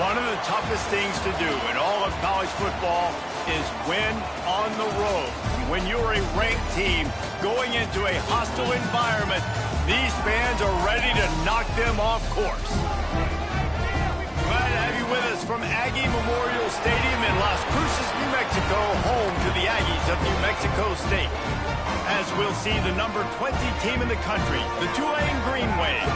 One of the toughest things to do in all of college football is win on the road. When you're a ranked team going into a hostile environment, these fans are ready to knock them off course. Glad to have you with us from Aggie Memorial Stadium in Las Cruces, New Mexico, home to the Aggies of New Mexico State. As we'll see the number 20 team in the country, the Tulane Green Wave,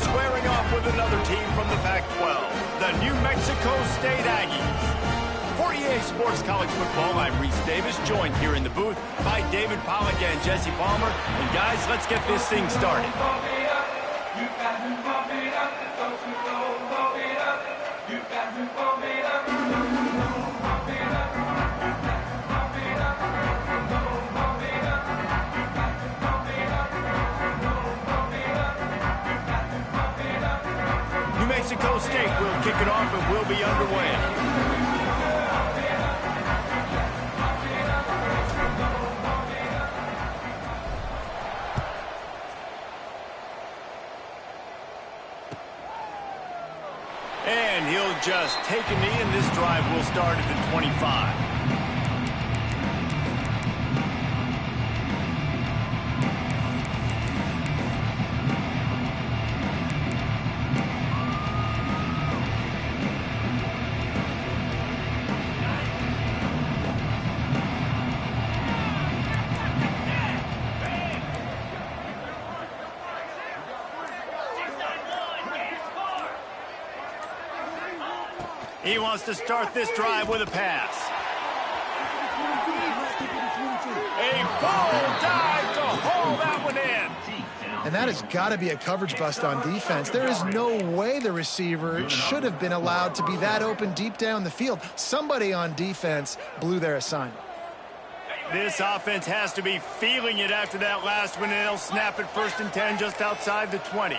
squaring off with another team from the Pac-12, the New Mexico State Aggies. For EA Sports College Football, I'm Reese Davis, joined here in the booth by David Pollack and Jesse Palmer. And guys, let's get this thing started. New Mexico State will kick it off and we'll be underway. And he'll just take a knee, and this drive will start at the 25. He wants to start this drive with a pass. A full dive to haul that one in. And that has got to be a coverage bust on defense. There is no way the receiver should have been allowed to be that open deep down the field. Somebody on defense blew their assignment. This offense has to be feeling it after that last one, and they'll snap it 1st and 10 just outside the 20.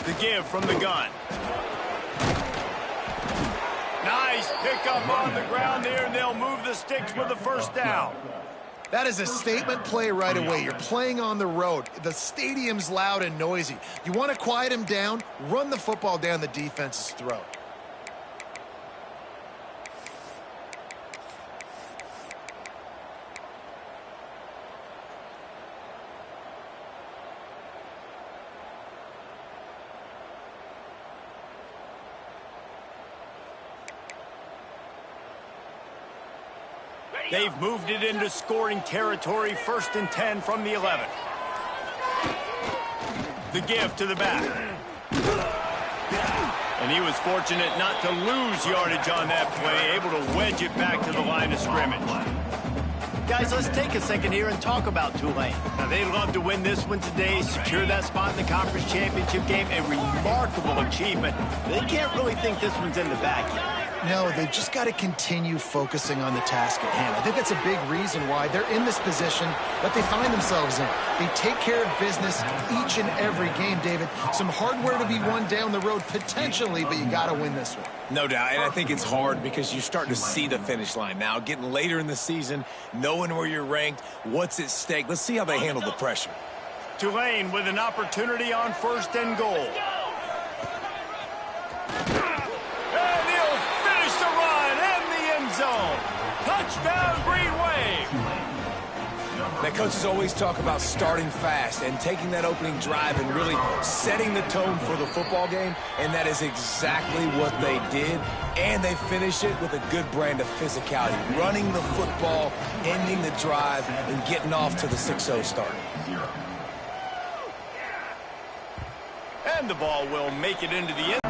The give from the gun. Nice pickup on the ground there, and they'll move the sticks with the first down. That is a statement play right away. You're playing on the road. The stadium's loud and noisy. You want to quiet him down, run the football down the defense's throat. They've moved it into scoring territory, 1st and 10 from the 11. The give to the back. And he was fortunate not to lose yardage on that play, able to wedge it back to the line of scrimmage. Guys, let's take a second here and talk about Tulane. Now, they'd love to win this one today, secure that spot in the conference championship game, a remarkable achievement. They can't really think this one's in the bag yet. No, they've just got to continue focusing on the task at hand. I think that's a big reason why they're in this position that they find themselves in. They take care of business each and every game, David. Some hardware to be won down the road potentially, but you got to win this one. No doubt, and I think it's hard because you're starting to see the finish line now. Getting later in the season, knowing where you're ranked, what's at stake. Let's see how they handle the pressure. Tulane with an opportunity on 1st and goal. Zone. Touchdown, Green Wave. Now, coaches always talk about starting fast and taking that opening drive and really setting the tone for the football game, and that is exactly what they did, and they finish it with a good brand of physicality, running the football, ending the drive, and getting off to the 6-0 start. And the ball will make it into the end.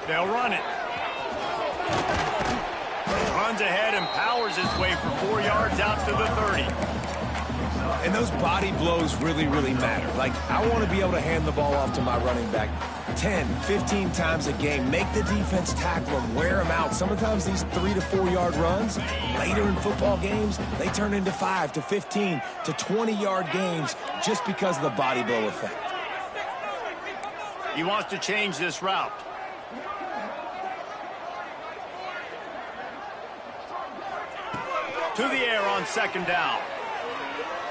They'll run it. Runs ahead and powers his way for 4 yards out to the 30. And those body blows really, really matter. Like, I want to be able to hand the ball off to my running back 10, 15 times a game. Make the defense tackle them, wear them out. Sometimes these 3 to 4 yard runs, later in football games, they turn into 5 to 15 to 20 yard games just because of the body blow effect. He wants to change this route. To the air on second down.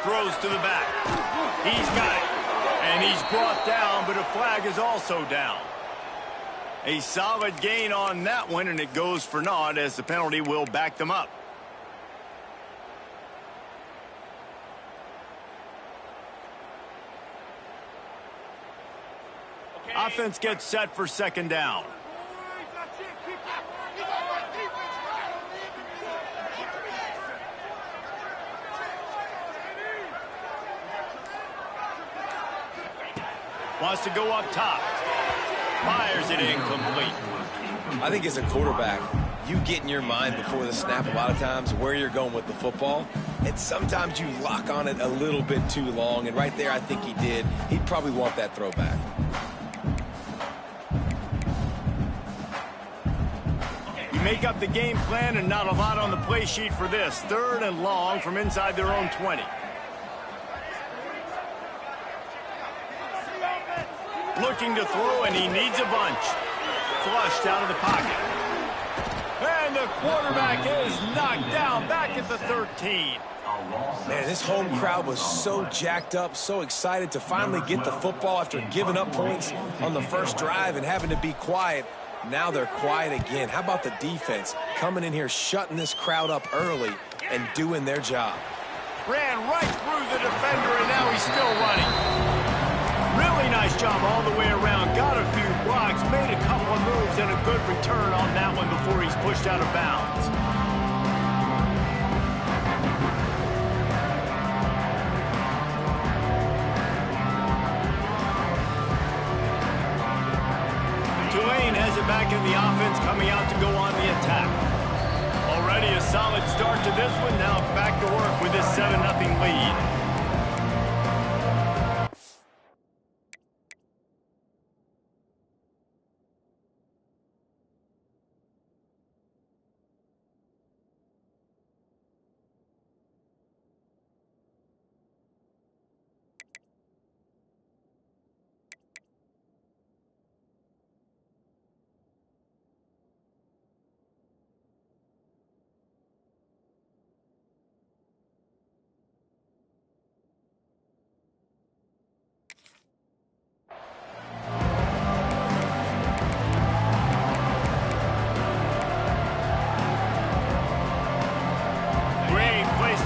Throws to the back. He's got it. And he's brought down, but a flag is also down. A solid gain on that one, and it goes for naught as the penalty will back them up. Offense gets set for second down. Wants to go up top. Fires it incomplete. I think as a quarterback, you get in your mind before the snap a lot of times where you're going with the football. And sometimes you lock on it a little bit too long. And right there, I think he did. He'd probably want that throwback. You make up the game plan and not a lot on the play sheet for this. 3rd and long from inside their own 20. Looking to throw, and he needs a bunch. Flushed out of the pocket. And the quarterback is knocked down back at the 13. Man, this home crowd was so jacked up, so excited to finally get the football after giving up points on the first drive and having to be quiet. Now they're quiet again. How about the defense coming in here, shutting this crowd up early and doing their job? Ran right through the defender, and now he's still running. Really nice job all the way around. Got a few blocks, made a couple of moves, and a good return on that one before he's pushed out of bounds. Tulane has it back in the offense, coming out to go on the attack. Already a solid start to this one. Now back to work with this 7-0 lead.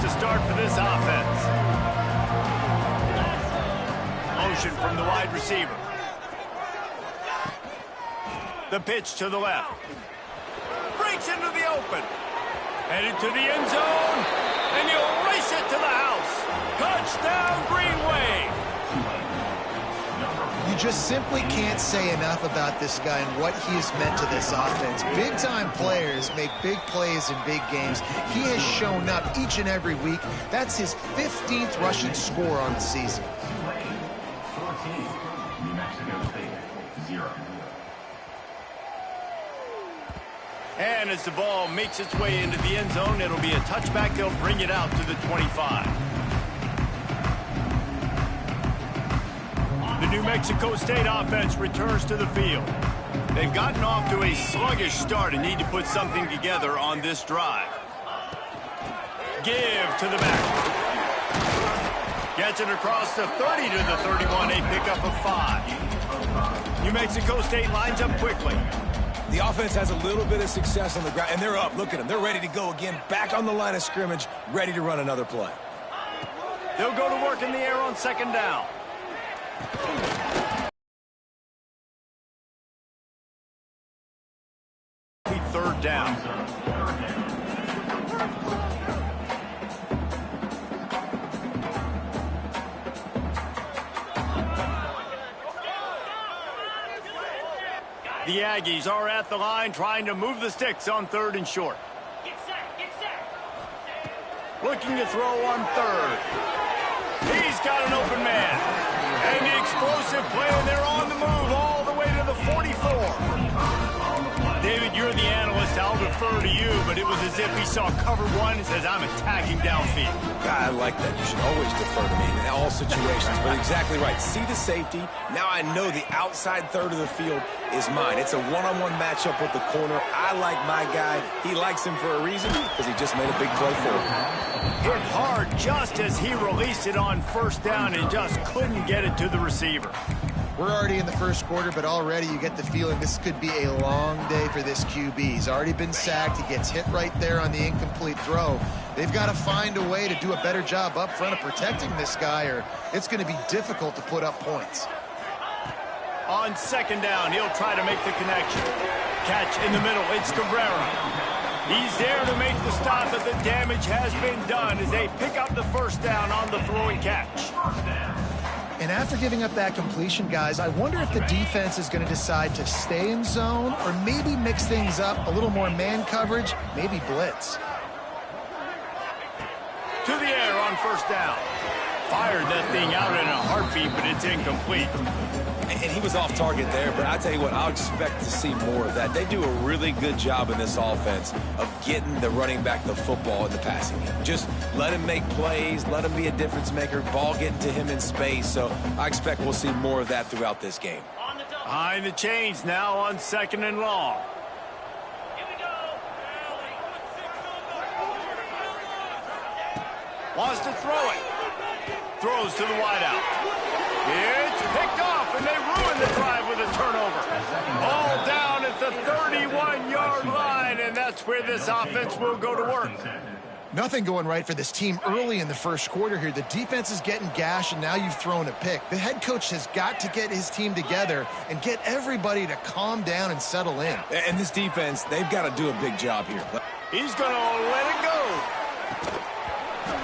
Start for this offense. Motion from the wide receiver. The pitch to the left. Breaks into the open. Headed to the end zone. And he'll race it to the house. Touchdown, Green Wave. You just simply can't say enough about this guy and what he has meant to this offense. Big-time players make big plays in big games. He has shown up each and every week. That's his 15th rushing score on the season. And as the ball makes its way into the end zone, it'll be a touchback. They'll bring it out to the 25. The New Mexico State offense returns to the field. They've gotten off to a sluggish start and need to put something together on this drive. Give to the back. Gets it across the 30 to the 31, a pickup of 5. New Mexico State lines up quickly. The offense has a little bit of success on the ground, and they're up. Look at them. They're ready to go again, back on the line of scrimmage, ready to run another play. They'll go to work in the air on second down. 3rd down. The Aggies are at the line trying to move the sticks on 3rd and short. Looking to throw on 3rd. He's got an open man. And the explosive play, and they're on the move all the way to the 44. David, you're the analyst. I'll defer to you, but it was as if he saw cover one and says, I'm attacking downfield. I like that. You should always defer to me in all situations, but exactly right. See the safety. Now I know the outside third of the field is mine. It's a one-on-one matchup with the corner. I like my guy. He likes him for a reason because he just made a big play for him. Hit hard just as he released it on first down and just couldn't get it to the receiver. We're already in the first quarter, but already you get the feeling this could be a long day for this QB. He's already been sacked. He gets hit right there on the incomplete throw. They've got to find a way to do a better job up front of protecting this guy, or it's going to be difficult to put up points. On second down, he'll try to make the connection. Catch in the middle. It's Cabrera. He's there to make the stop, but the damage has been done as they pick up the first down on the throw and catch. And after giving up that completion, guys, I wonder if the defense is going to decide to stay in zone or maybe mix things up, a little more man coverage, maybe blitz. To the air on first down. Fired that thing out in a heartbeat, but it's incomplete. And he was off target there, but I tell you what, I'll expect to see more of that. They do a really good job in this offense of getting the running back the football in the passing game. Just let him make plays, let him be a difference maker, ball getting to him in space. So I expect we'll see more of that throughout this game. Behind the chains now on second and long. Wants to throw it. Throws to the wideout. It's picked off, and they ruin the drive with a turnover. All down at the 31-yard line, and that's where this offense will go to work. Nothing going right for this team early in the first quarter here. The defense is getting gashed, and now you've thrown a pick. The head coach has got to get his team together and get everybody to calm down and settle in. And this defense, they've got to do a big job here. He's going to let it go.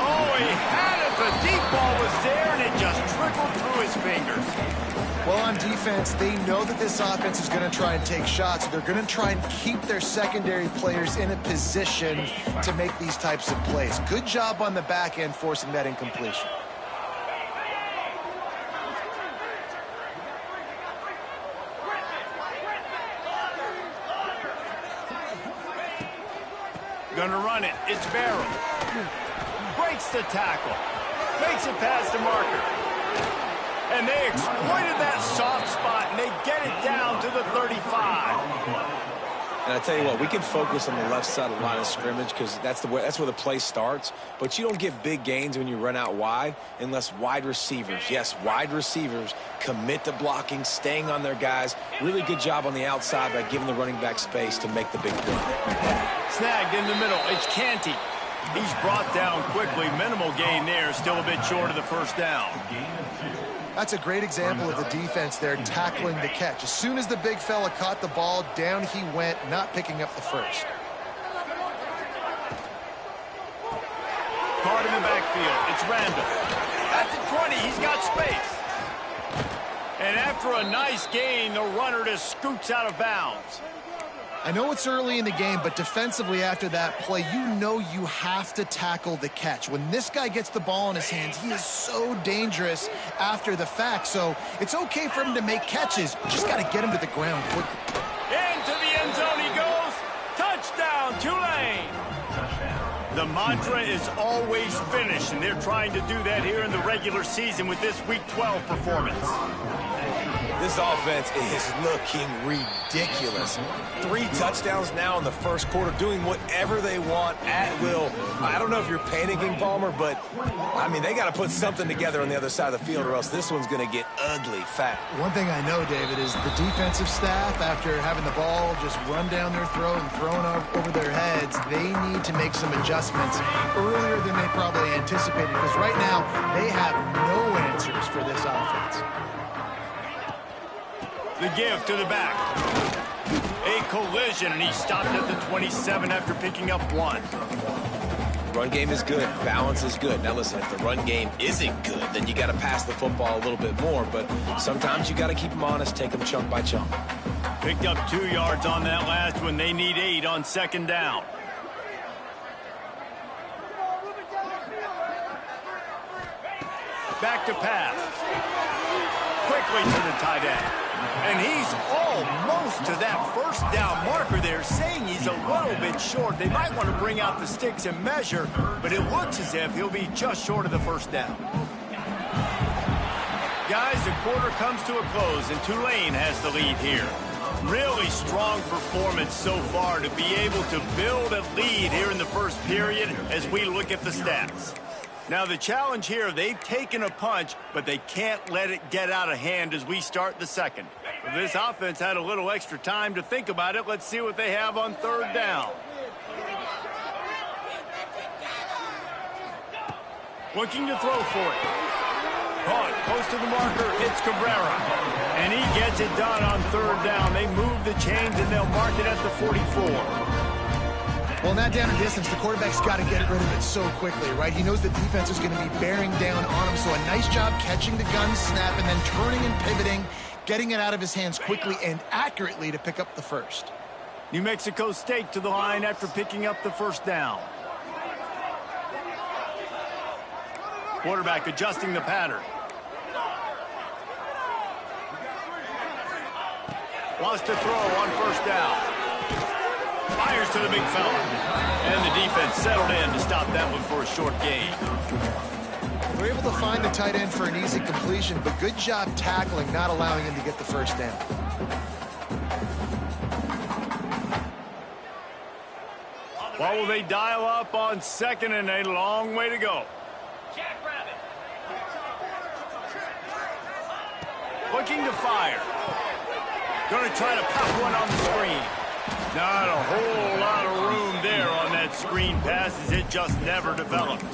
Oh, he had it. The deep ball was there, and it just trickled through his fingers. Well, on defense, they know that this offense is going to try and take shots. They're going to try and keep their secondary players in a position to make these types of plays. Good job on the back end forcing that incompletion. Gonna run it. It's Barrow. Breaks the tackle. Makes it past the marker. And they exploited that soft spot, and they get it down to the 35. And I tell you what, we can focus on the left side of the line of scrimmage because that's where the play starts. But you don't get big gains when you run out wide unless wide receivers, yes, wide receivers, commit to blocking, staying on their guys. Really good job on the outside by giving the running back space to make the big play. Snagged in the middle. It's Canty. He's brought down quickly. Minimal gain there. Still a bit short of the first down. That's a great example of the defense there tackling the catch. As soon as the big fella caught the ball, down he went, not picking up the first. Caught in the backfield. It's Randall. At the 20, he's got space. And after a nice gain, the runner just scoots out of bounds. I know it's early in the game, but defensively after that play, you know you have to tackle the catch. When this guy gets the ball in his hands, he is so dangerous after the fact. So it's okay for him to make catches. Just got to get him to the ground quickly. Into the end zone he goes. Touchdown, Tulane. The mantra is always finish, and they're trying to do that here in the regular season with this Week 12 performance. This offense is looking ridiculous. 3 touchdowns now in the first quarter, doing whatever they want at will. I don't know if you're panicking, Palmer, but, I mean, they got to put something together on the other side of the field or else this one's going to get ugly fast. One thing I know, David, is the defensive staff, after having the ball just run down their throat and thrown over their heads, they need to make some adjustments earlier than they probably anticipated, because right now they have no answers for this offense. The give to the back. A collision, and he stopped at the 27 after picking up 1. The run game is good. Balance is good. Now, listen, if the run game isn't good, then you got to pass the football a little bit more. But sometimes you got to keep them honest, take them chunk by chunk. Picked up 2 yards on that last one. They need 8 on second down. Back to pass. Quickly to the tight end. And he's almost to that first down marker there, saying he's a little bit short. They might want to bring out the sticks and measure, but it looks as if he'll be just short of the first down. Guys, the quarter comes to a close, and Tulane has the lead here. Really strong performance so far to be able to build a lead here in the first period as we look at the stats. Now, the challenge here, they've taken a punch, but they can't let it get out of hand as we start the second. If this offense had a little extra time to think about it, let's see what they have on third down. Looking to throw for it. Caught close to the marker, it's Cabrera. And he gets it done on third down. They move the chains, and they'll mark it at the 44. Well, not down in distance, the quarterback's got to get rid of it so quickly, right? He knows the defense is going to be bearing down on him, so a nice job catching the gun snap and then turning and pivoting, getting it out of his hands quickly and accurately to pick up the first. New Mexico State to the line after picking up the first down. Quarterback adjusting the pattern. Wants to throw on first down. Fires to the big fella. And the defense settled in to stop that one for a short gain. They're able to find the tight end for an easy completion, but good job tackling, not allowing him to get the first down. What will they dial up on second, and a long way to go? Looking to fire. Going to try to pop one on the screen. Not a whole lot of room there on that screen pass, as it just never developed.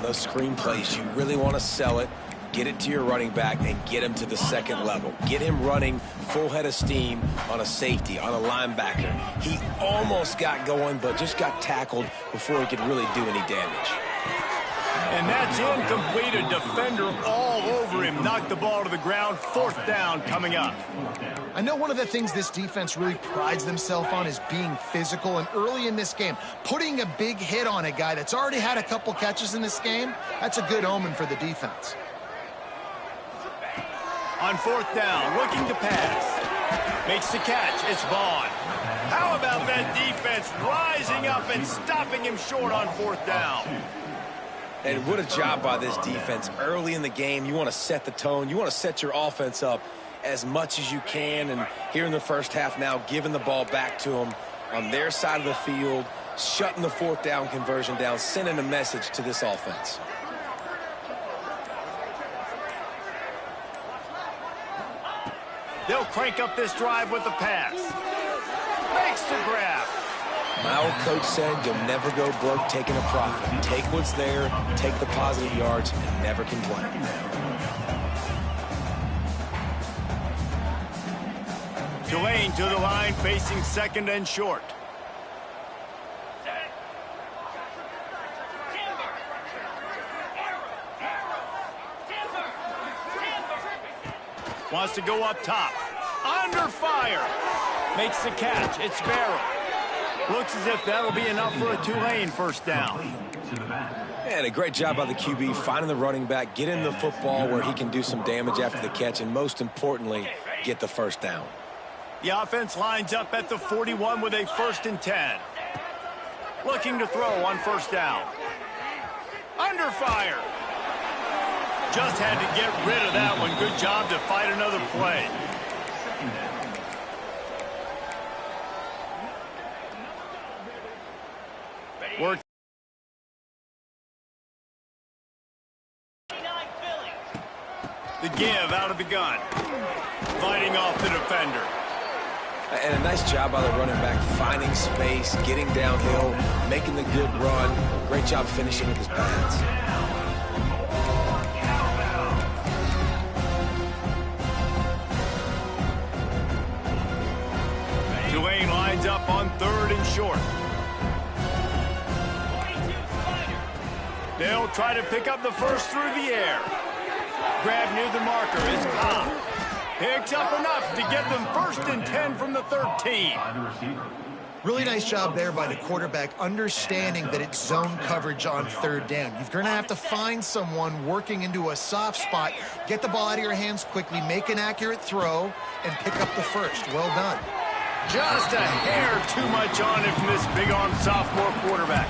Those screen plays, you really want to sell it, get it to your running back, and get him to the second level. Get him running full head of steam on a safety, on a linebacker. He almost got going, but just got tackled before he could really do any damage. And that's incomplete. A defender all over him. Knocked the ball to the ground. Fourth down coming up. I know one of the things this defense really prides themselves on is being physical, and early in this game, putting a big hit on a guy that's already had a couple catches in this game, that's a good omen for the defense. On fourth down, looking to pass. Makes the catch. It's Vaughn. How about that defense rising up and stopping him short on fourth down? And what a job by this defense. Early in the game, you want to set the tone. You want to set your offense up as much as you can. And here in the first half now, giving the ball back to them on their side of the field, shutting the fourth down conversion down, sending a message to this offense. They'll crank up this drive with the pass. Makes the grab. My old coach said you'll never go broke taking a profit. Take what's there, take the positive yards, and never complain. Tulane to the line, facing second and short. Wants to go up top. Under fire. Makes the catch. It's Barrow. Looks as if that'll be enough for a Tulane first down. And a great job by the QB, finding the running back, getting the football where he can do some damage after the catch, and most importantly, get the first down. The offense lines up at the 41 with a 1st and 10. Looking to throw on first down. Under fire. Just had to get rid of that one. Good job to fight another play. Work. The give out of the gun. Fighting off the defender. And a nice job by the running back, finding space, getting downhill, making the good run. Great job finishing with his pads. Tulane lines up on 3rd and short. They'll try to pick up the first through the air. Grab near the marker is Cobb. Picks up enough to get them 1st and 10 from the 13. Really nice job there by the quarterback, understanding that it's zone coverage on third down. You're going to have to find someone working into a soft spot, get the ball out of your hands quickly, make an accurate throw, and pick up the first. Well done. Just a hair too much on it from this big-armed sophomore quarterback.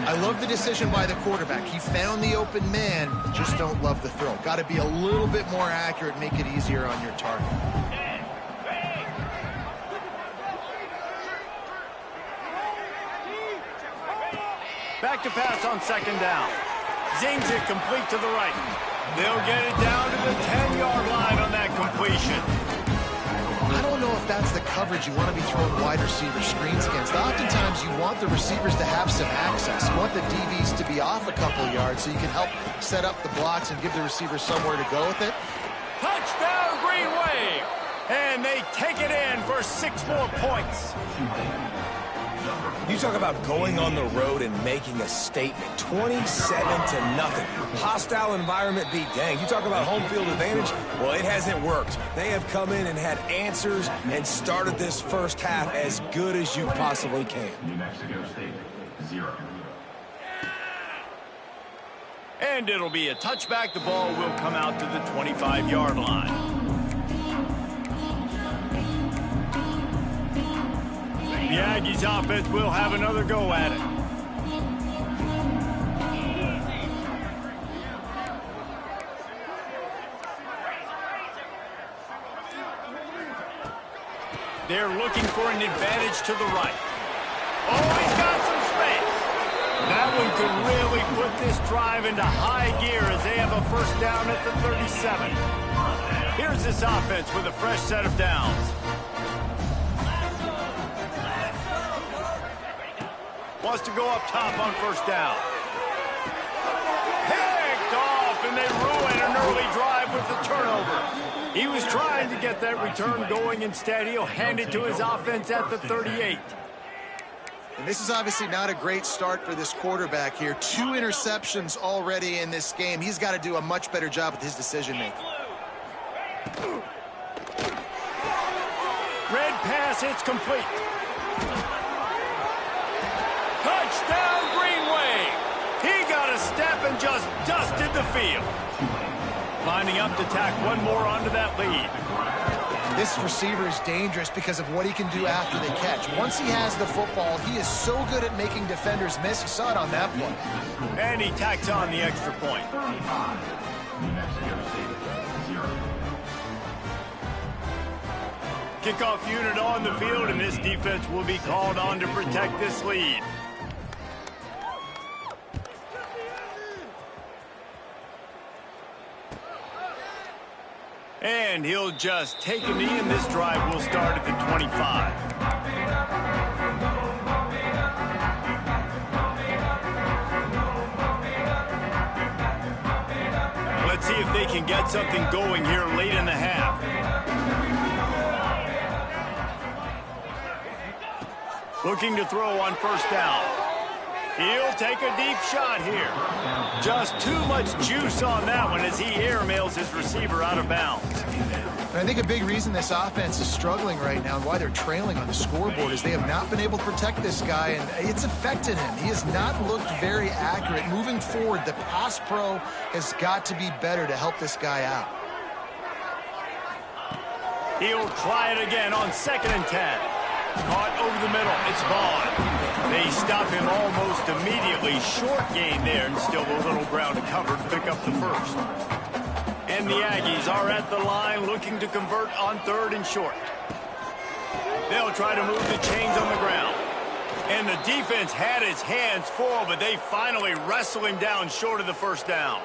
I love the decision by the quarterback. He found the open man, just don't love the throw. Got to be a little bit more accurate, make it easier on your target. Back to pass on second down. Zings it complete to the right. They'll get it down to the 10-yard line on that completion. I don't know if that's the coverage you want to be throwing wide receiver screens against. Oftentimes you want the receivers to have some access. You want the DBs to be off a couple yards so you can help set up the blocks and give the receivers somewhere to go with it. Touchdown, Green Wave! And they take it in for 6 more points. You talk about going on the road and making a statement. 27-0. Hostile environment be danged. You talk about home field advantage. Well, it hasn't worked. They have come in and had answers and started this first half as good as you possibly can. New Mexico State, 0. And it'll be a touchback. The ball will come out to the 25-yard line. The Aggies offense will have another go at it. They're looking for an advantage to the right. Oh, he's got some space. That one could really put this drive into high gear as they have a first down at the 37. Here's this offense with a fresh set of downs. Wants to go up top on first down. Picked off, and they ruin an early drive with the turnover. He was trying to get that return going. Instead, he'll hand it to his offense at the 38. And this is obviously not a great start for this quarterback here. 2 interceptions already in this game. He's got to do a much better job with his decision-making. Red pass, it's complete. Touchdown, Green Wave. He got a step and just dusted the field. Lining up to tack one more onto that lead. This receiver is dangerous because of what he can do after the catch. Once he has the football, he is so good at making defenders miss. You saw it on that play. And he tacks on the extra point. 35. New Mexico State, 0. Kickoff unit on the field, and this defense will be called on to protect this lead. And he'll just take a knee, and this drive will start at the 25. Let's see if they can get something going here late in the half. Looking to throw on first down. He'll take a deep shot here. Just too much juice on that one as he airmails his receiver out of bounds. And I think a big reason this offense is struggling right now and why they're trailing on the scoreboard is they have not been able to protect this guy, and it's affected him. He has not looked very accurate. Moving forward, the pass pro has got to be better to help this guy out. He'll try it again on 2nd and 10. Caught over the middle. It's Vaughn. They stop him almost immediately. Short gain there, and still a little ground to cover to pick up the first. And the Aggies are at the line looking to convert on 3rd and short. They'll try to move the chains on the ground. And the defense had its hands full, but they finally wrestle him down short of the first down.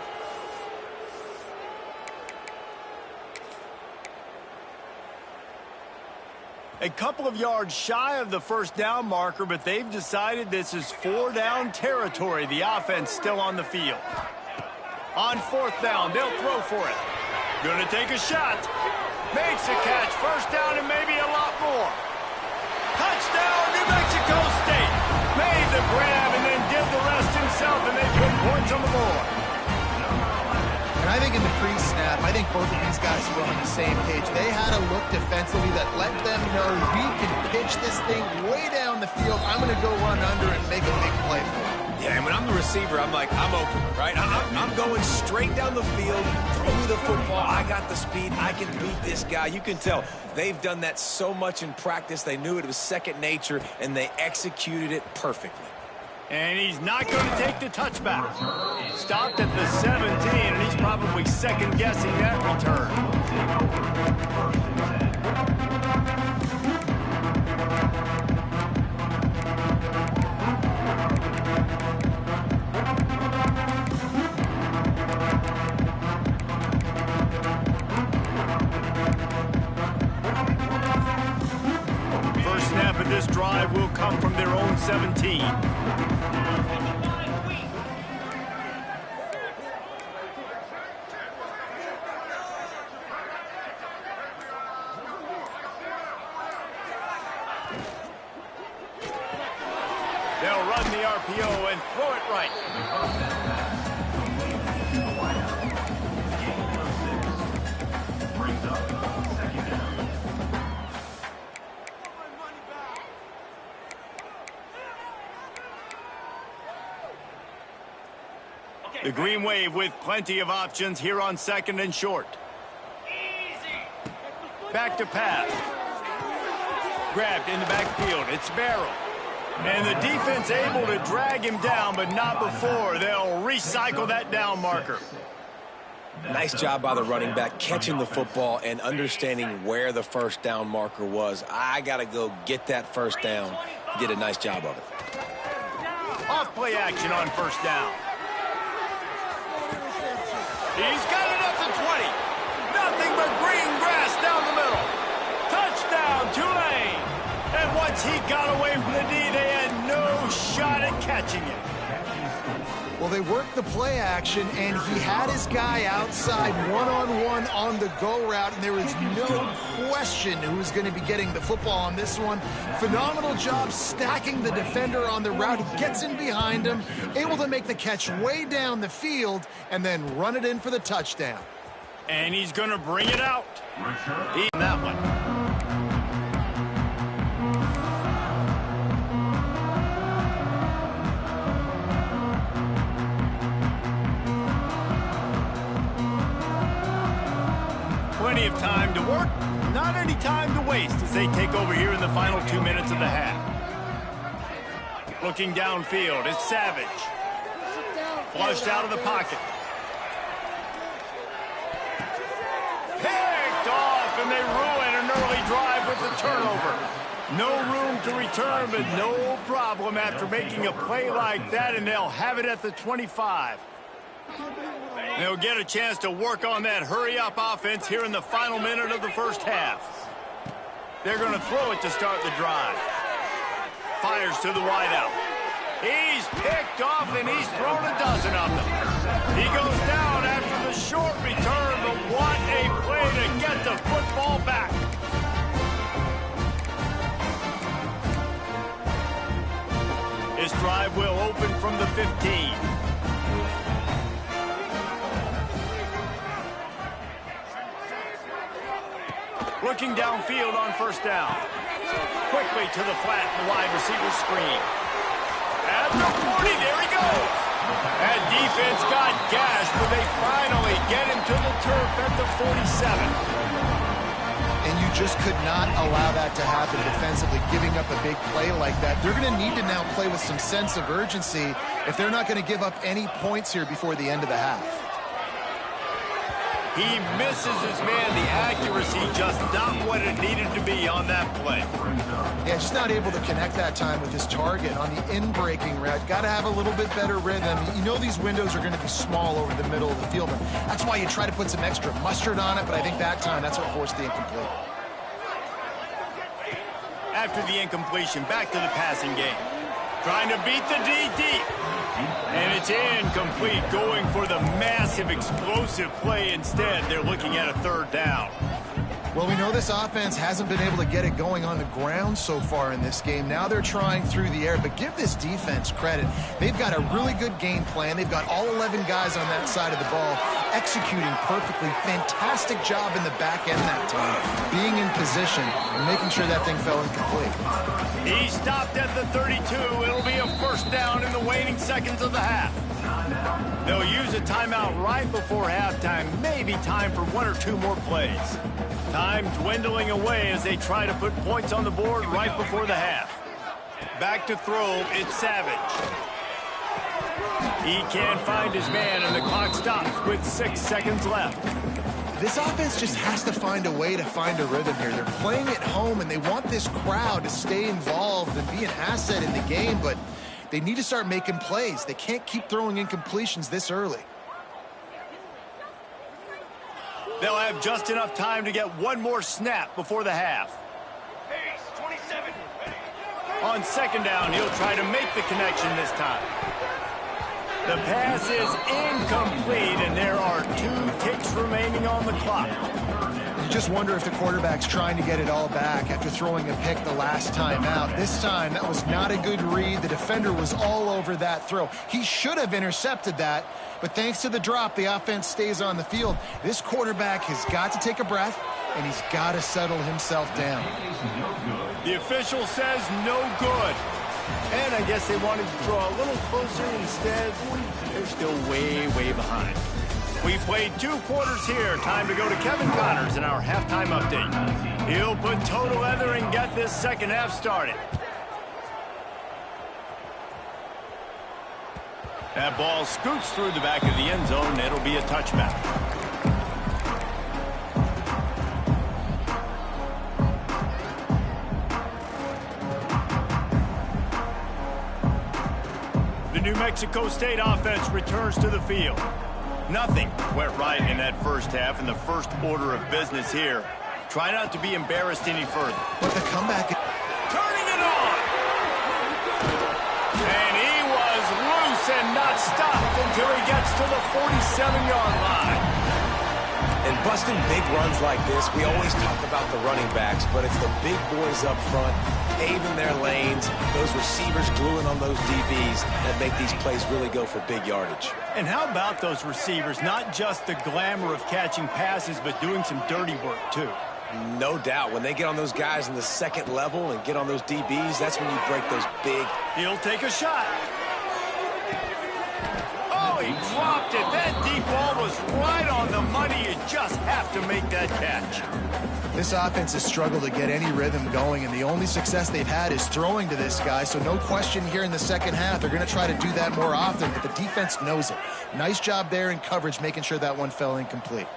A couple of yards shy of the first down marker, but they've decided this is 4-down territory. The offense still on the field. On 4th down, they'll throw for it. Gonna take a shot. Makes a catch. First down and maybe a lot more. Touchdown, New Mexico State. Made the grab and then did the rest himself, and they put points on the board. And I think think in the pre-snap, I think both of these guys were on the same page. They had a look defensively that let them know we can pitch this thing way down the field. I'm going to go run under and make a big play for it. Yeah, and when I'm the receiver, I'm like, I'm open, right? I'm going straight down the field. Throw me the football. I got the speed. I can beat this guy. You can tell they've done that so much in practice. They knew it was second nature, and they executed it perfectly. And he's not going to take the touchback. Stopped at the 17, and he's probably second-guessing that return. First snap of this drive will come from their own 17. They'll run the RPO and throw it right. Brings up second down. The Green Wave with plenty of options here on second and short. Back to pass. Grabbed in the backfield. It's Barrow. And the defense able to drag him down, but not before. They'll recycle that down marker. Nice job by the running back catching the football and understanding where the first down marker was. I got to go get that first down. Did a nice job of it. Off play action on first down. He's got it up to 20. Nothing but green grass down the middle. Touchdown, Tulane. And once he got away from the D, they had no shot at catching it. Well, they worked the play action, and he had his guy outside one-on-one on the go route, and there was no question who was going to be getting the football on this one. Phenomenal job stacking the defender on the route. He gets in behind him, able to make the catch way down the field, and then run it in for the touchdown. And he's going to bring it out. He that one. Plenty of time to work, not any time to waste as they take over here in the final 2 minutes of the half. Looking downfield, it's Savage. Flushed out of the pocket. Picked off, and they ruin an early drive with the turnover. No room to return, but no problem after making a play like that, and they'll have it at the 25. They'll get a chance to work on that hurry-up offense here in the final minute of the first half. They're going to throw it to start the drive. Fires to the wideout. He's picked off, and he's thrown a dozen of them. He goes down after the short return, but what a play to get the football back. This drive will open from the 15. Looking downfield on first down. Quickly to the flat, the wide receiver screen. At the 40, there he goes. That defense got gashed, but they finally get him to the turf at the 47. And you just could not allow that to happen defensively, giving up a big play like that. They're going to need to now play with some sense of urgency if they're not going to give up any points here before the end of the half. He misses his man. The accuracy just not what it needed to be on that play. Yeah, just not able to connect that time with his target on the in-breaking route. Got to have a little bit better rhythm. You know these windows are going to be small over the middle of the field. And that's why you try to put some extra mustard on it, but I think that time that's what forced the incomplete. After the incompletion, back to the passing game. Trying to beat the D deep. And it's incomplete, going for the massive explosive play instead. They're looking at a third down. Well, we know this offense hasn't been able to get it going on the ground so far in this game. Now they're trying through the air, but give this defense credit. They've got a really good game plan. They've got all 11 guys on that side of the ball executing perfectly. Fantastic job in the back end that time, being in position and making sure that thing fell incomplete. He stopped at the 32. It'll be a first down in the waning seconds of the half. They'll use a timeout right before halftime. Maybe time for one or two more plays. Time dwindling away as they try to put points on the board right before the half. Back to throw, it's Savage. He can't find his man, and the clock stops with 6 seconds left. This offense just has to find a way to find a rhythm here. They're playing at home, and they want this crowd to stay involved and be an asset in the game, but they need to start making plays. They can't keep throwing incompletions this early. They'll have just enough time to get one more snap before the half. On second down, he'll try to make the connection this time. The pass is incomplete, and there are 2 ticks remaining on the clock. You just wonder if the quarterback's trying to get it all back after throwing a pick the last time out. This time, that was not a good read. The defender was all over that throw. He should have intercepted that, but thanks to the drop, the offense stays on the field. This quarterback has got to take a breath, and he's got to settle himself down. The official says no good. And I guess they wanted to draw a little closer. Instead, they're still way, way behind. We played 2 quarters here. Time to go to Kevin Connors in our halftime update. He'll put total leather and get this second half started. That ball scoots through the back of the end zone, and it'll be a touchback. The New Mexico State offense returns to the field. Nothing went right in that first half, and the first order of business here. Try not to be embarrassed any further. But the comeback... Turning it on! And he was loose and not stopped until he gets to the 47-yard line. And busting big runs like this, we always talk about the running backs, but it's the big boys up front, paving their lanes, those receivers gluing on those DBs that make these plays really go for big yardage. And how about those receivers? Not just the glamour of catching passes, but doing some dirty work, too. No doubt. When they get on those guys in the second level and get on those DBs, that's when you break those big... He'll take a shot. Oh, he dropped it. That deep ball was right on the money. You just have to make that catch. This offense has struggled to get any rhythm going, and the only success they've had is throwing to this guy, so no question here in the second half. They're going to try to do that more often, but the defense knows it. Nice job there in coverage, making sure that one fell incomplete.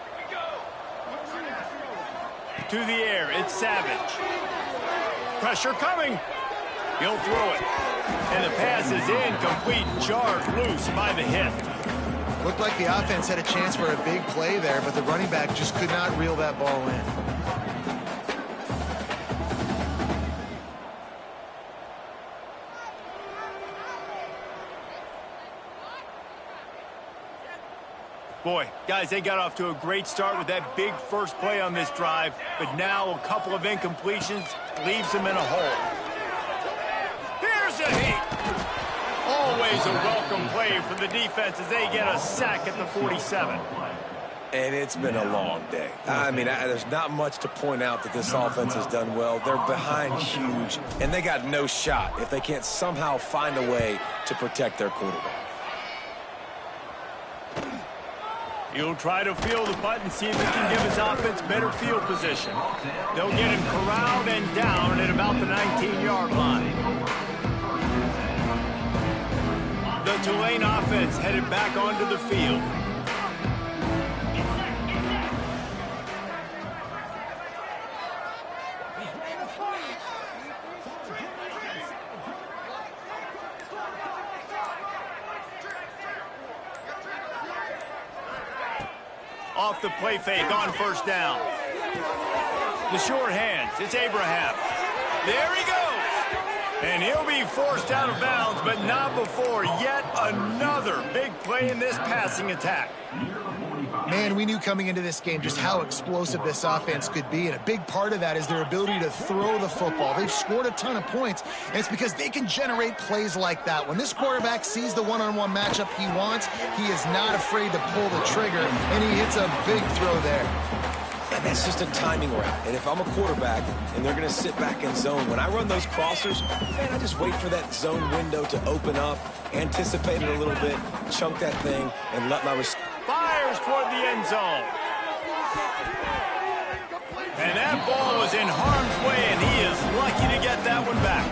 To the air, it's Savage. Pressure coming. He'll throw it. And the pass is incomplete, jarred loose by the hit. Looked like the offense had a chance for a big play there, but the running back just could not reel that ball in. Boy, guys, they got off to a great start with that big first play on this drive, but now a couple of incompletions leaves them in a hole. Here's a hit. Always a welcome play for the defense as they get a sack at the 47. And it's been a long day. I mean, there's not much to point out that this offense has done well. They're behind huge, and they got no shot if they can't somehow find a way to protect their quarterback. He'll try to feel the punt and see if he can give his offense better field position. They'll get him corralled and down at about the 19-yard line. The Tulane offense headed back onto the field. Off the play fake on first down. The short hands, it's Abraham. There he goes. And he'll be forced out of bounds, but not before yet another big play in this passing attack. Man, we knew coming into this game just how explosive this offense could be, and a big part of that is their ability to throw the football. They've scored a ton of points, and it's because they can generate plays like that. When this quarterback sees the one-on-one matchup he wants, he is not afraid to pull the trigger, and he hits a big throw there. And that's just a timing route. And if I'm a quarterback and they're going to sit back in zone, when I run those crossers, man, I just wait for that zone window to open up, anticipate it a little bit, chunk that thing, and let my receiver. Fires toward the end zone. And that ball was in harm's way, and he is lucky to get that one back.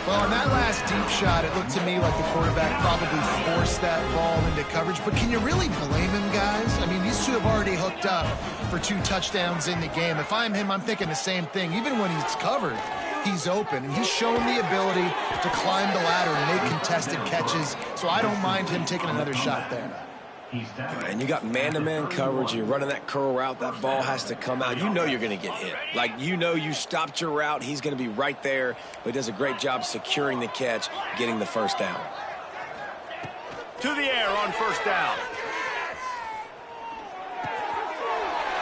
Well, on that last deep shot, it looked to me like the quarterback probably forced that ball into coverage. But can you really blame him, guys? I mean, these two have already hooked up for 2 touchdowns in the game. If I'm him, I'm thinking the same thing. Even when he's covered, he's open. And he's shown the ability to climb the ladder and make contested catches. So I don't mind him taking another shot there. And you got man-to-man coverage. You're running that curl route. That ball has to come out. You know you're going to get hit. Like, you know you stopped your route. He's going to be right there. But he does a great job securing the catch, getting the first down. To the air on first down.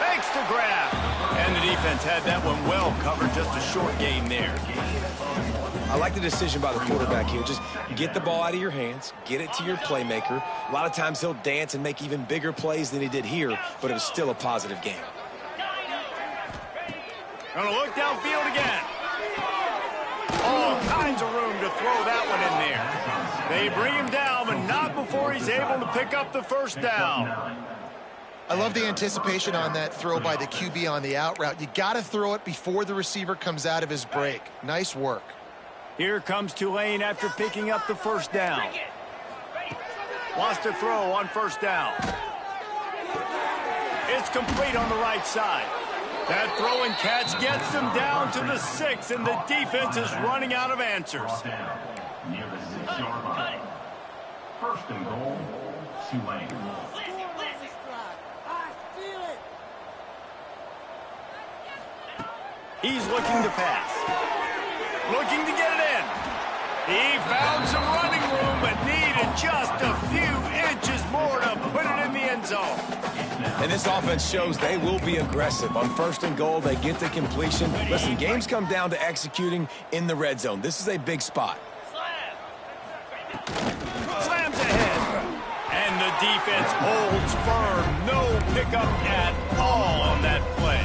Fakes to grab. And the defense had that one well covered. Just a short gain there. I like the decision by the quarterback here. Just get the ball out of your hands, get it to your playmaker. A lot of times he'll dance and make even bigger plays than he did here, but it was still a positive game. Gonna look downfield again. All kinds of room to throw that one in there. They bring him down, but not before he's able to pick up the first down. I love the anticipation on that throw by the QB on the out route. You got to throw it before the receiver comes out of his break. Nice work. Here comes Tulane after picking up the first down. Wants to throw on first down. It's complete on the right side. That throw and catch gets them down to the 6, and the defense is running out of answers. Near the 6-yard line. First and goal, Tulane. He's looking to pass. Looking to get it in. He found some running room, but needed just a few inches more to put it in the end zone. And this offense shows they will be aggressive. On first and goal, they get the completion. Listen, games come down to executing in the red zone. This is a big spot. Slams ahead. And the defense holds firm. No pickup at all on that play.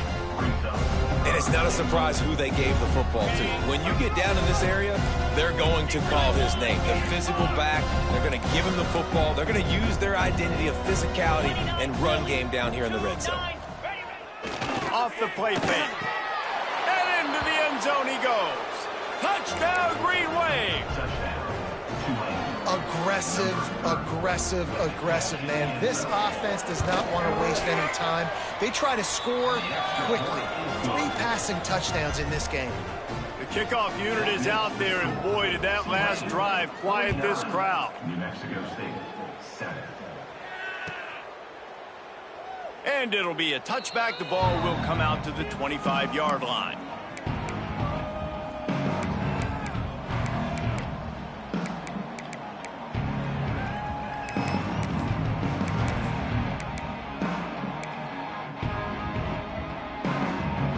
And it's not a surprise who they gave the football to. When you get down in this area, they're going to call his name. The physical back, they're going to give him the football. They're going to use their identity of physicality and run game down here in the red zone. Off the play fake. And into the end zone he goes. Touchdown, Green Wave. Aggressive, man. This offense does not want to waste any time. They try to score quickly. 3 passing touchdowns in this game. The kickoff unit is out there, and boy, did that last drive quiet this crowd. New Mexico State, 7. And it'll be a touchback. The ball will come out to the 25-yard line.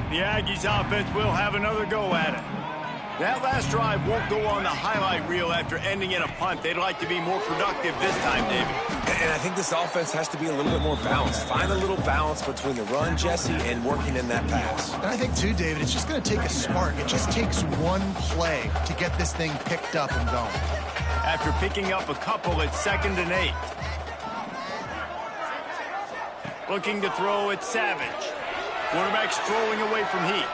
The Aggies offense will have another go at it. That last drive won't go on the highlight reel after ending in a punt. They'd like to be more productive this time, David. And I think this offense has to be a little bit more balanced. Find a little balance between the run, Jesse, and working in that pass. And I think, too, David, it's just going to take a spark. It just takes one play to get this thing picked up and going. After picking up a couple, it's 2nd and 8. Looking to throw at Savage. Quarterback strolling away from Heat.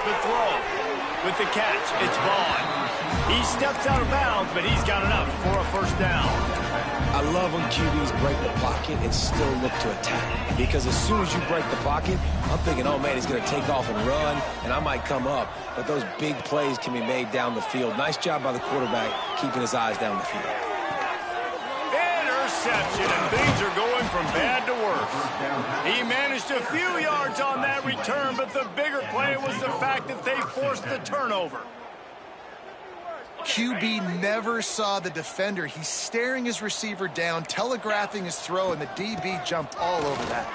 The throw. With the catch, it's Vaughn. He steps out of bounds, but he's got enough for a first down. I love when QBs break the pocket and still look to attack. Because as soon as you break the pocket, I'm thinking, oh, man, he's going to take off and run, and I might come up. But those big plays can be made down the field. Nice job by the quarterback keeping his eyes down the field. Interception, and things are going from bad to worse. He managed a few yards on that return, but the bigger play was the fact that they forced the turnover. QB never saw the defender. He's staring his receiver down, telegraphing his throw, and the DB jumped all over that.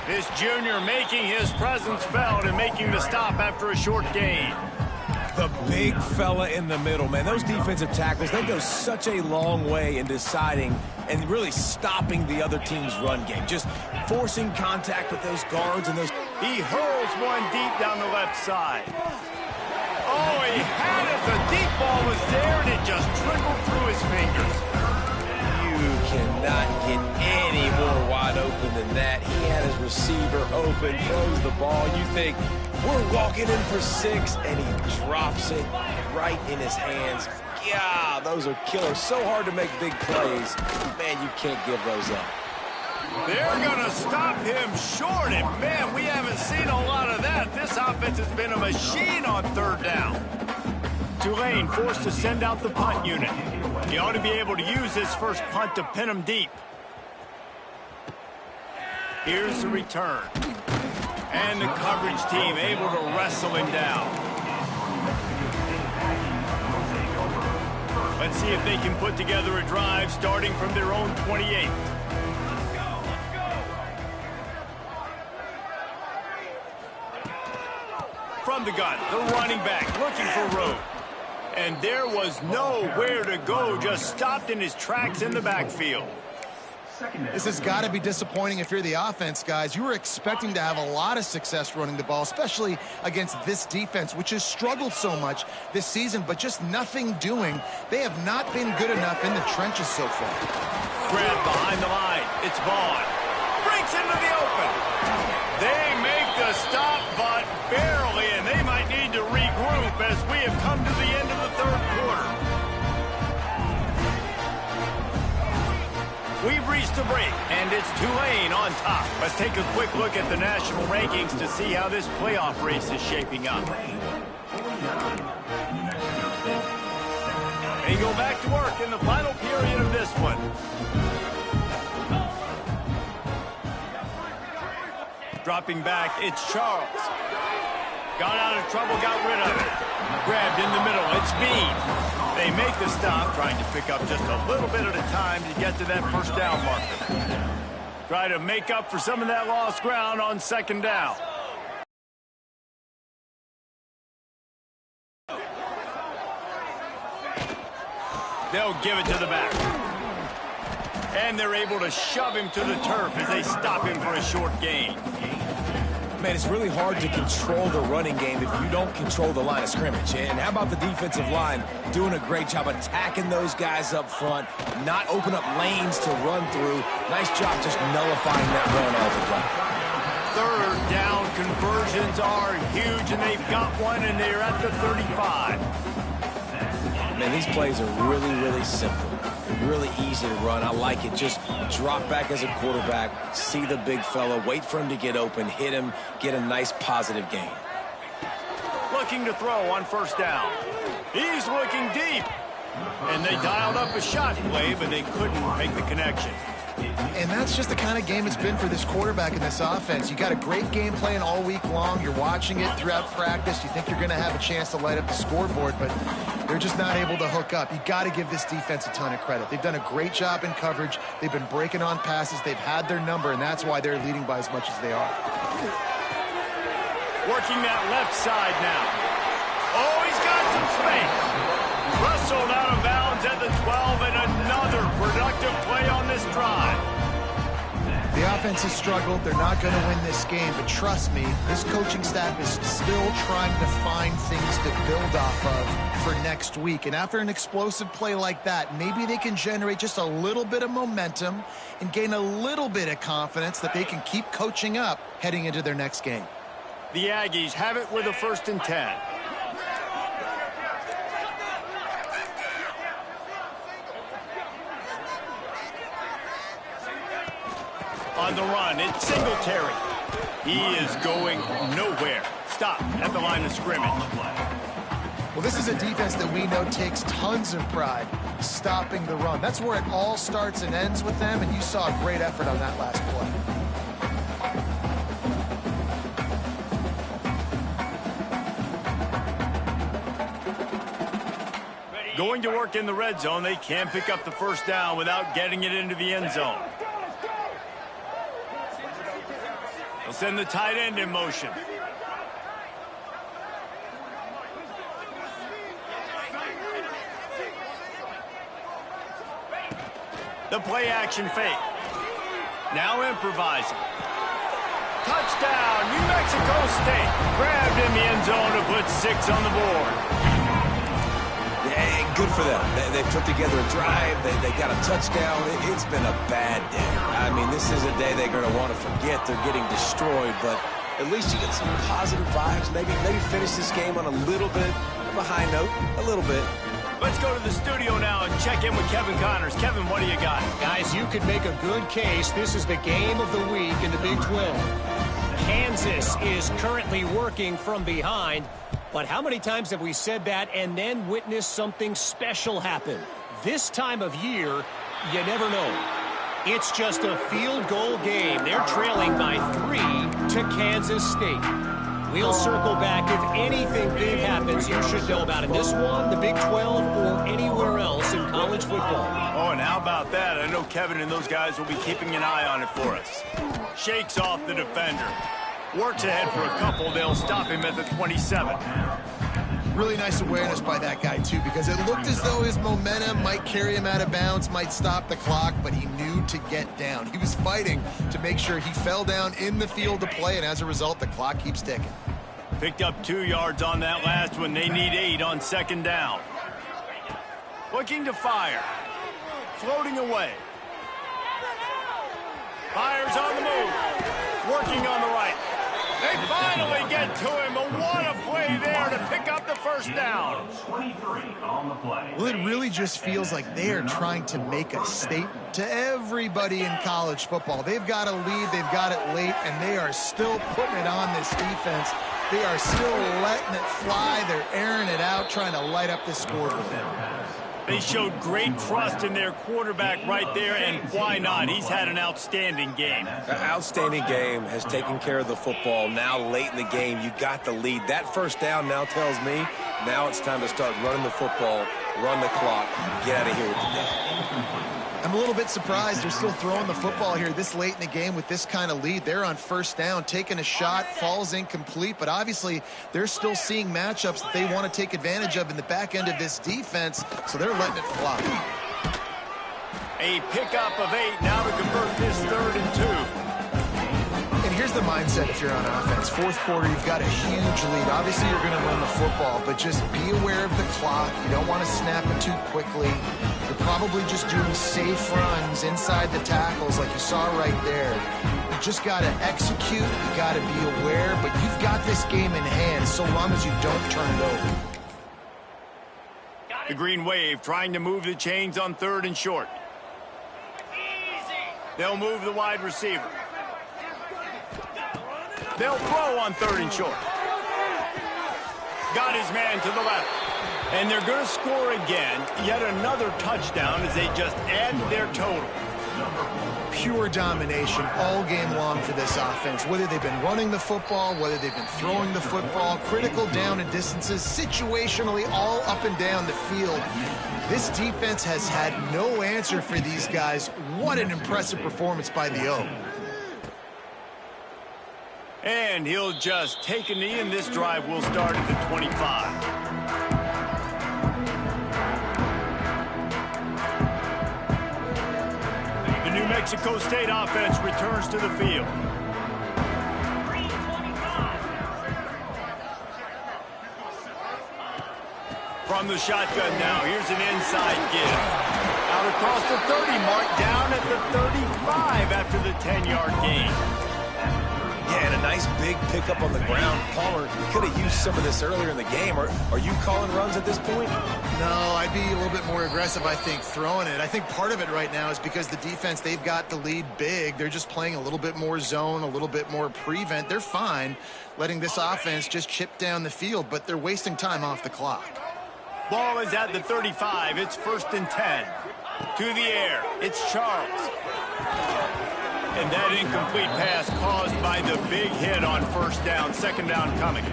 This junior making his presence felt and making the stop after a short gain. The big fella in the middle, man. Those defensive tackles, they go such a long way in deciding and really stopping the other team's run game. Just forcing contact with those guards and those... He hurls one deep down the left side. Oh, he had it. The deep ball was there, and it just trickled through his fingers. You cannot get any more wide open than that. He had his receiver open, throws the ball. You think, we're walking in for 6, and he drops it right in his hands. Yeah, those are killers. So hard to make big plays. Man, you can't give those up. They're going to stop him short, and man, we haven't seen a lot of that. This offense has been a machine on third down. Tulane forced to send out the punt unit. He ought to be able to use his first punt to pin him deep. Here's the return. And the coverage team able to wrestle him down. Let's see if they can put together a drive starting from their own 28. From the gun, the running back looking for room. And there was nowhere to go, just stopped in his tracks in the backfield. This has got to be disappointing if you're the offense, guys. You were expecting to have a lot of success running the ball, especially against this defense, which has struggled so much this season, but just nothing doing. They have not been good enough in the trenches so far. Grab behind the line. It's Vaughn. Breaks into the open. They make the stop, but barely, and they might need to regroup as we have come to the end of the third quarter. We've reached the break, and it's Tulane on top. Let's take a quick look at the national rankings to see how this playoff race is shaping up. They go back to work in the final period of this one. Dropping back, it's Charles. Got out of trouble, got rid of it. Grabbed in the middle, it's Bean. They make the stop, trying to pick up just a little bit at a time to get to that first down marker. Try to make up for some of that lost ground on second down. They'll give it to the back. And they're able to shove him to the turf as they stop him for a short gain. Man, it's really hard to control the running game if you don't control the line of scrimmage. And how about the defensive line doing a great job attacking those guys up front, not open up lanes to run through. Nice job just nullifying that run altogether. Third down conversions are huge, and they've got one, and they're at the 35. Man, these plays are really, really simple. Really easy to run. I like it. Just drop back as a quarterback, see the big fella, wait for him to get open, hit him, get a nice positive gain. Looking to throw on first down. He's looking deep. And they dialed up a shot play, but they couldn't make the connection. And that's just the kind of game it's been for this quarterback in this offense. You got a great game plan all week long. You're watching it throughout practice. You think you're going to have a chance to light up the scoreboard, but they're just not able to hook up. You got to give this defense a ton of credit. They've done a great job in coverage. They've been breaking on passes. They've had their number, and that's why they're leading by as much as they are. Working that left side now. Oh, he's got some space. Wrestled out of bounds at the 12, and another productive play on this drive. The offense has struggled. They're not going to win this game, but trust me, this coaching staff is still trying to find things to build off of for next week. And after an explosive play like that, maybe they can generate just a little bit of momentum and gain a little bit of confidence that they can keep coaching up heading into their next game. The Aggies have it with a 1st and 10. On the run, it's Singletary. He is going nowhere. Stop at the line of scrimmage. Well, this is a defense that we know takes tons of pride stopping the run. That's where it all starts and ends with them, and you saw a great effort on that last play. Going to work in the red zone, they can't pick up the first down without getting it into the end zone. They'll send the tight end in motion. The play action fake. Now improvising. Touchdown, New Mexico State. Grabbed in the end zone to put 6 on the board. Yeah, good for them. They put together a drive. They got a touchdown. It's been a bad day. I mean, this is a day they're going to want to forget. They're getting destroyed, but at least you get some positive vibes. Maybe finish this game on a little bit of a high note. A little bit. Let's go to the studio now and check in with Kevin Connors. Kevin, what do you got? Guys, you could make a good case. This is the game of the week in the Big 12. Kansas is currently working from behind, but how many times have we said that and then witnessed something special happen? This time of year, you never know. It's just a field goal game. They're trailing by 3 to Kansas State. We'll circle back. If anything big happens, you should know about it. This one, the Big 12, or anywhere else in college football. Oh, and how about that? I know Kevin and those guys will be keeping an eye on it for us. Shakes off the defender. Works ahead for a couple. They'll stop him at the 27. Really nice awareness by that guy, too, because it looked as though his momentum might carry him out of bounds, might stop the clock, but he knew to get down. He was fighting to make sure he fell down in the field to play, and as a result, the clock keeps ticking. Picked up 2 yards on that last one. They need 8 on second down. Looking to fire. Floating away. Fires on the move. Working on the right. They finally get to him, but what a play there to pick up the first down. 23 on the play. Well, it really just feels like they are trying to make a statement to everybody in college football. They've got a lead, they've got it late, and they are still putting it on this defense. They are still letting it fly. They're airing it out, trying to light up the scoreboard. They showed great trust in their quarterback right there, and why not? He's had an outstanding game. An outstanding game, has taken care of the football. Now late in the game, you got the lead. That first down now tells me now it's time to start running the football, run the clock, get out of here with the day. I'm a little bit surprised they're still throwing the football here this late in the game with this kind of lead. They're on first down, taking a shot, falls incomplete, but obviously they're still seeing matchups that they want to take advantage of in the back end of this defense, so they're letting it fly. A pickup of 8 now to convert this 3rd and 2. And here's the mindset if you're on offense. Fourth quarter, you've got a huge lead. Obviously, you're going to run the football, but just be aware of the clock. You don't want to snap it too quickly. You're probably just doing safe runs inside the tackles like you saw right there. You just got to execute. You got to be aware, but you've got this game in hand so long as you don't turn it over. The Green Wave trying to move the chains on 3rd and short. They'll move the wide receiver. They'll throw on 3rd and short. Got his man to the left. And they're going to score again. Yet another touchdown as they just add their total. Pure domination all game long for this offense. Whether they've been running the football, whether they've been throwing the football, critical down and distances, situationally all up and down the field. This defense has had no answer for these guys. What an impressive performance by the O. And he'll just take a knee, and this drive will start at the 25. The New Mexico State offense returns to the field. From the shotgun now, here's an inside give. Out across the 30 mark, down at the 35 after the 10-yard gain. Yeah, and a nice big pickup on the ground. Palmer could have used some of this earlier in the game. Are you calling runs at this point? No, I'd be a little bit more aggressive, I think, throwing it. I think part of it right now is because the defense, they've got the lead big. They're just playing a little bit more zone, a little bit more prevent. They're fine letting this offense just chip down the field, but they're wasting time off the clock. Ball is at the 35. It's 1st and 10. To the air. It's Charles. And that incomplete pass caused by the big hit on 1st down. 2nd down coming.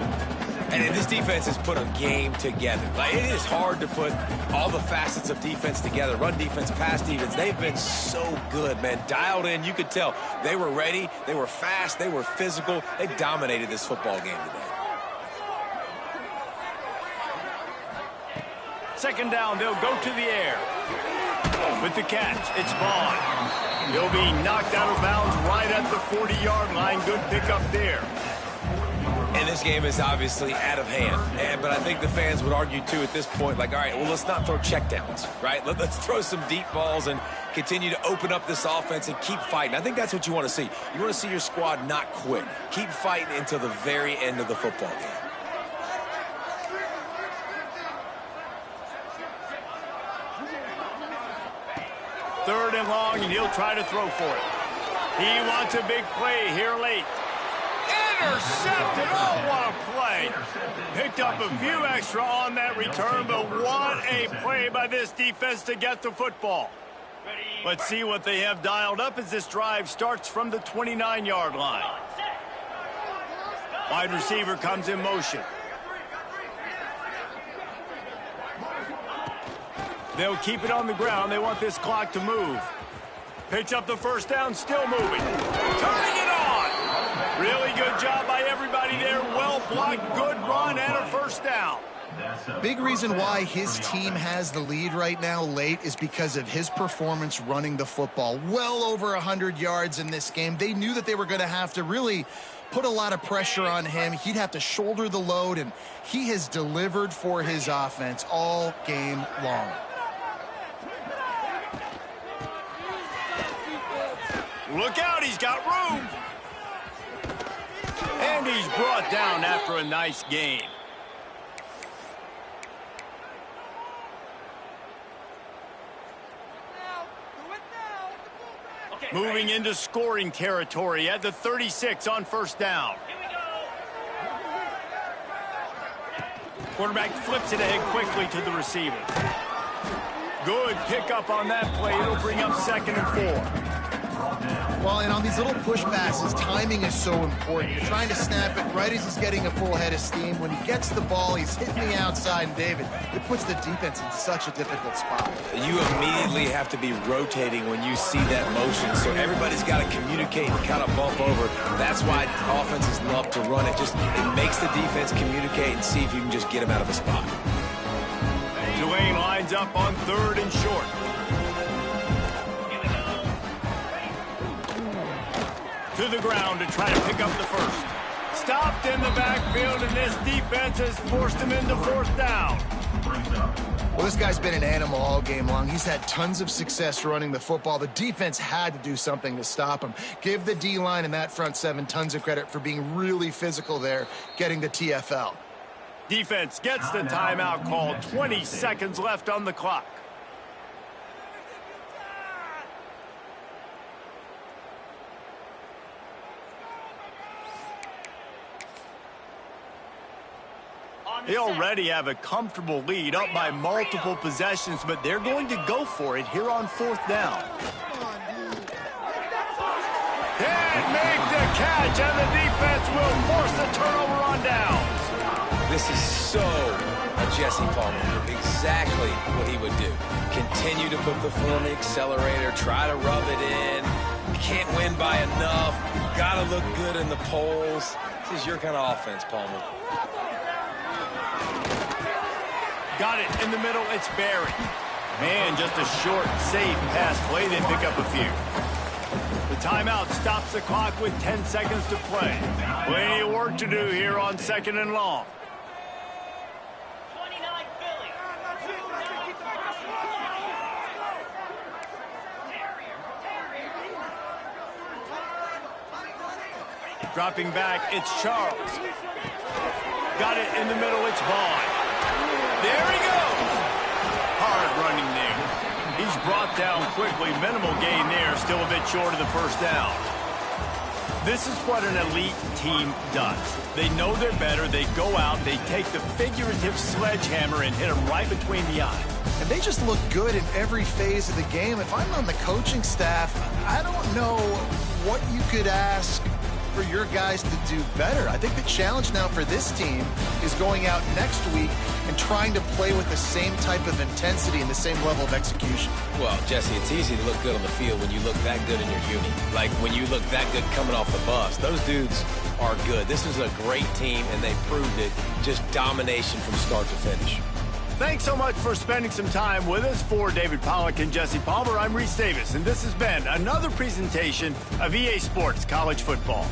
And this defense has put a game together. Like, it is hard to put all the facets of defense together. Run defense, pass defense. They've been so good, man. Dialed in. You could tell they were ready. They were fast. They were physical. They dominated this football game today. Second down, they'll go to the air. With the catch, it's Vaughn. He'll be knocked out of bounds right at the 40-yard line. Good pickup there. And this game is obviously out of hand. But I think the fans would argue, too, at this point, like, all right, well, let's not throw checkdowns, right? Let's throw some deep balls and continue to open up this offense and keep fighting. I think that's what you want to see. You want to see your squad not quit. Keep fighting until the very end of the football game. Third and long, and he'll try to throw for it. He wants a big play here late. Intercepted. Oh, what a play. Picked up a few extra on that return, but what a play by this defense to get the football. Let's see what they have dialed up as this drive starts from the 29-yard line. Wide receiver comes in motion. They'll keep it on the ground. They want this clock to move. Picks up the first down, still moving. Turning it on. Really good job by everybody there. Well blocked, good run, and a first down. Big reason why his team has the lead right now late is because of his performance running the football. Well over 100 yards in this game. They knew that they were going to have to really put a lot of pressure on him. He'd have to shoulder the load, and he has delivered for his offense all game long. Look out, he's got room. And he's brought down after a nice gain. Moving into scoring territory at the 36 on first down. Quarterback flips it ahead quickly to the receiver. Good pickup on that play. It'll bring up 2nd and 4. Well, and on these little push passes, timing is so important. You're trying to snap it right as he's getting a full head of steam. When he gets the ball, he's hitting the outside, and David, it puts the defense in such a difficult spot. You immediately have to be rotating when you see that motion, so everybody's got to communicate and kind of bump over. That's why offenses love to run it. It makes the defense communicate and see if you can just get him out of a spot. Tulane lines up on 3rd and short. To the ground to try to pick up the first. Stopped in the backfield, and this defense has forced him into 4th down. Well, this guy's been an animal all game long. He's had tons of success running the football. The defense had to do something to stop him. Give the D-line and that front 7 tons of credit for being really physical there, getting the TFL. Defense gets the timeout called. 20 seconds left on the clock. They already have a comfortable lead, up by multiple possessions, but they're going to go for it here on 4th down. Can't make the catch, and the defense will force the turnover on downs. This is so a Jesse Palmer move. Exactly what he would do. Continue to put the foot on the accelerator, try to rub it in. Can't win by enough. Got to look good in the polls. This is your kind of offense, Palmer. Got it in the middle, it's Barry. Man, just a short, safe pass play, they pick up a few. The timeout stops the clock with 10 seconds to play. Plenty of work to do here on 2nd and long. Dropping back, it's Charles. Got it in the middle, it's Vaughn. There he goes. Hard running there. He's brought down quickly. Minimal gain there. Still a bit short of the first down. This is what an elite team does. They know they're better. They go out. They take the figurative sledgehammer and hit them right between the eyes. And they just look good in every phase of the game. If I'm on the coaching staff, I don't know what you could ask for your guys to do better. I think the challenge now for this team is going out next week and trying to play with the same type of intensity and the same level of execution. Well, Jesse, it's easy to look good on the field when you look that good in your uni. Like when you look that good coming off the bus. Those dudes are good. This is a great team, and they proved it. Just domination from start to finish. Thanks so much for spending some time with us. For David Pollack and Jesse Palmer, I'm Reese Davis, and this has been another presentation of EA Sports College Football.